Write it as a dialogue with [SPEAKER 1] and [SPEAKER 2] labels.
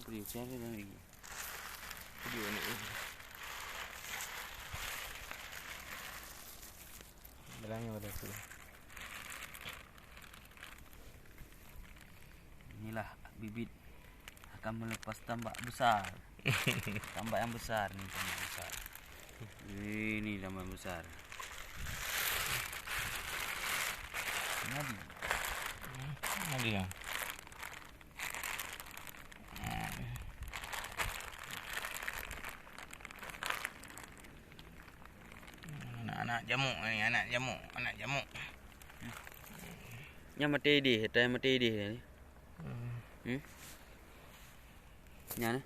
[SPEAKER 1] beri cari lagi. Video ni.
[SPEAKER 2] Berani pada tu.
[SPEAKER 1] Inilah bibit akan melepas tambak besar. Tambak yang besar ni, tambak besar. Ini tambak besar. Nadi.
[SPEAKER 2] Ada yang. Anak jamuk ni, anak jamuk.
[SPEAKER 1] Yang mati di, mati di ni. Nya ni.